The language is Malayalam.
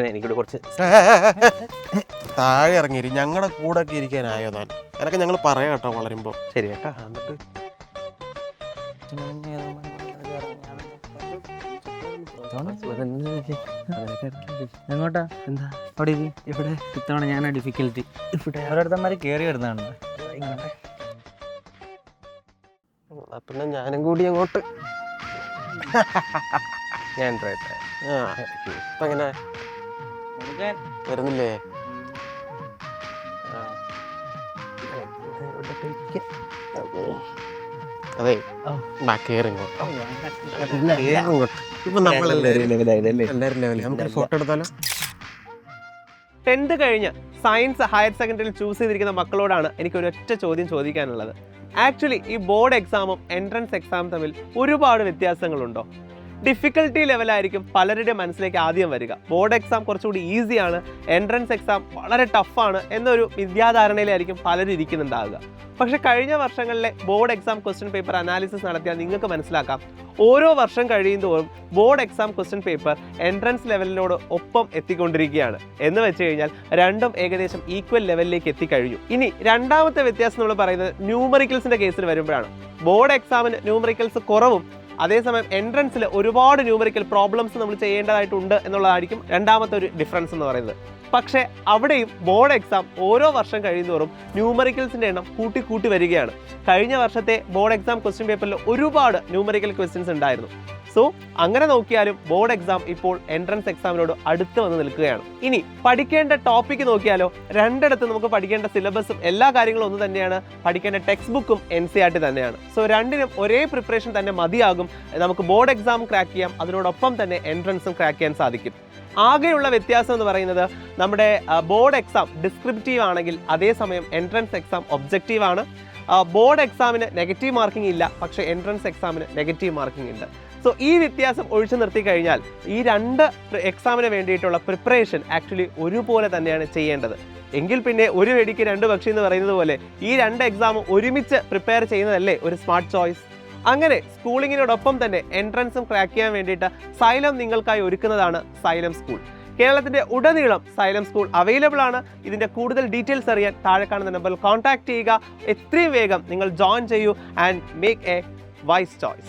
എനിക്കിവിടെ കുറച്ച് താഴെ ഇറങ്ങിയിരി, ഞങ്ങളുടെ കൂടെ ഒക്കെ ഇരിക്കാനായോ താൻ? അതൊക്കെ ഞങ്ങൾ പറയാം കേട്ടോ വളരുമ്പോ. ശരി കേട്ടാ. എന്നിട്ട് എങ്ങോട്ടാ? എന്താ അവിടെ ഇവിടെ ഇത്തവണ ഞാനാ ഡിഫിക്കൽറ്റി. ഇവിടെ അവരടുത്തമാര് കയറി വരുന്നതാണ്. പിന്നെ ഞാനും കൂടി അങ്ങോട്ട്. ഞാൻ ഇപ്പൊ എങ്ങനെ വരുന്നില്ലേ? അതെ കേറി ഇങ്ങോട്ട്. ഇപ്പൊ നമ്മളെല്ലാരും ലെവല്. നമുക്ക് ഫോട്ടോ എടുത്താലോ? 10th കഴിഞ്ഞ് സയൻസ് ഹയർ സെക്കൻഡറിയിൽ ചൂസ് ചെയ്തിരിക്കുന്ന മക്കളോടാണ് എനിക്ക് ഒരൊറ്റ ചോദ്യം ചോദിക്കാനുള്ളത്. ആക്ച്വലി ഈ ബോർഡ് എക്സാമും എൻട്രൻസ് എക്സാമും തമ്മിൽ ഒരുപാട് വ്യത്യാസങ്ങളുണ്ടോ? ഡിഫിക്കൽട്ടി ലെവലായിരിക്കും പലരുടെ മനസ്സിലേക്ക് ആദ്യം വരിക. ബോർഡ് എക്സാം കുറച്ചുകൂടി ഈസിയാണ്, എൻട്രൻസ് എക്സാം വളരെ ടഫാണ് എന്നൊരു വിദ്യാധാരണയിലായിരിക്കും പലരും ഇരിക്കുന്നുണ്ടാവുക. പക്ഷേ കഴിഞ്ഞ വർഷങ്ങളിലെ board exam question paper analysis നടത്തിയാൽ നിങ്ങൾക്ക് മനസ്സിലാക്കാം, ഓരോ വർഷം കഴിയുന്തോറും board exam question paper entrance ലെവലിനോട് ഒപ്പം എത്തിക്കൊണ്ടിരിക്കുകയാണ്. എന്ന് വെച്ച് കഴിഞ്ഞാൽ രണ്ടും ഏകദേശം ഈക്വൽ ലെവലിലേക്ക് എത്തിക്കഴിഞ്ഞു. ഇനി രണ്ടാമത്തെ വ്യത്യാസം നമ്മൾ പറയുന്നത് ന്യൂമറിക്കൽസിന്റെ കേസിൽ വരുമ്പോഴാണ്. ബോർഡ് എക്സാമിന് ന്യൂമറിക്കൽസ് കുറവും, അതേസമയം എൻട്രൻസിൽ ഒരുപാട് ന്യൂമറിക്കൽ പ്രോബ്ലംസ് നമ്മൾ ചെയ്യേണ്ടതായിട്ടുണ്ട് എന്നുള്ളതായിരിക്കും രണ്ടാമത്തെ ഒരു ഡിഫറൻസ് എന്ന് പറയുന്നത്. പക്ഷേ അവിടെയും ബോർഡ് എക്സാം ഓരോ വർഷം കഴിയുന്നതോറും ന്യൂമറിക്കൽസിൻ്റെ എണ്ണം കൂട്ടി വരികയാണ്. കഴിഞ്ഞ വർഷത്തെ ബോർഡ് എക്സാം ക്വസ്റ്റ്യൻ പേപ്പറിൽ ഒരുപാട് ന്യൂമറിക്കൽ ക്വസ്റ്റ്യൻസ് ഉണ്ടായിരുന്നു. സോ അങ്ങനെ നോക്കിയാലും ബോർഡ് എക്സാം ഇപ്പോൾ എൻട്രൻസ് എക്സാമിനോട് അടുത്ത് വന്ന് നിൽക്കുകയാണ്. ഇനി പഠിക്കേണ്ട ടോപ്പിക്ക് നോക്കിയാലോ, രണ്ടിടത്ത് നമുക്ക് പഠിക്കേണ്ട സിലബസും എല്ലാ കാര്യങ്ങളും ഒന്ന് തന്നെയാണ്, പഠിക്കേണ്ട ടെക്സ്റ്റ് ബുക്കും NCERT തന്നെയാണ്. സോ രണ്ടിനും ഒരേ പ്രിപ്പറേഷൻ തന്നെ മതിയാകും. നമുക്ക് ബോർഡ് എക്സാം ക്രാക്ക് ചെയ്യാം, അതിനോടൊപ്പം തന്നെ എൻട്രൻസും ക്രാക്ക് ചെയ്യാൻ സാധിക്കും. ആകെയുള്ള വ്യത്യാസം എന്ന് പറയുന്നത് നമ്മുടെ ബോർഡ് എക്സാം ഡിസ്ക്രിപ്റ്റീവ് ആണെങ്കിൽ അതേസമയം എൻട്രൻസ് എക്സാം ഒബ്ജക്റ്റീവ് ആണ്. ബോർഡ് എക്സാമിന് നെഗറ്റീവ് മാർക്കിംഗ് ഇല്ല, പക്ഷേ എൻട്രൻസ് എക്സാമിന് നെഗറ്റീവ് മാർക്കിംഗ് ഉണ്ട്. സോ ഈ വ്യത്യാസം ഒഴിച്ചു നിർത്തി കഴിഞ്ഞാൽ ഈ രണ്ട് എക്സാമിന് വേണ്ടിയിട്ടുള്ള പ്രിപ്പറേഷൻ ആക്ച്വലി ഒരുപോലെ തന്നെയാണ് ചെയ്യേണ്ടത്. എങ്കിൽ പിന്നെ ഒരു വെടിക്ക് രണ്ട് പക്ഷി എന്ന് പറയുന്നത് പോലെ ഈ രണ്ട് എക്സാമും ഒരുമിച്ച് പ്രിപ്പയർ ചെയ്യുന്നതല്ലേ ഒരു സ്മാർട്ട് ചോയ്സ്. അങ്ങനെ സ്കൂളിങ്ങിനോടൊപ്പം തന്നെ എൻട്രൻസും ക്രാക്ക് ചെയ്യാൻ വേണ്ടിയിട്ട് സൈലം നിങ്ങൾക്കായി ഒരുക്കുന്നതാണ് സൈലം സ്കൂൾ. കേരളത്തിൻ്റെ ഉടനീളം സൈലം സ്കൂൾ അവൈലബിൾ ആണ്. ഇതിൻ്റെ കൂടുതൽ ഡീറ്റെയിൽസ് അറിയാൻ താഴെ കാണുന്ന നമ്പറിൽ കോൺടാക്ട് ചെയ്യുക. എത്രയും വേഗം നിങ്ങൾ ജോയിൻ ചെയ്യൂ and make a wise choice.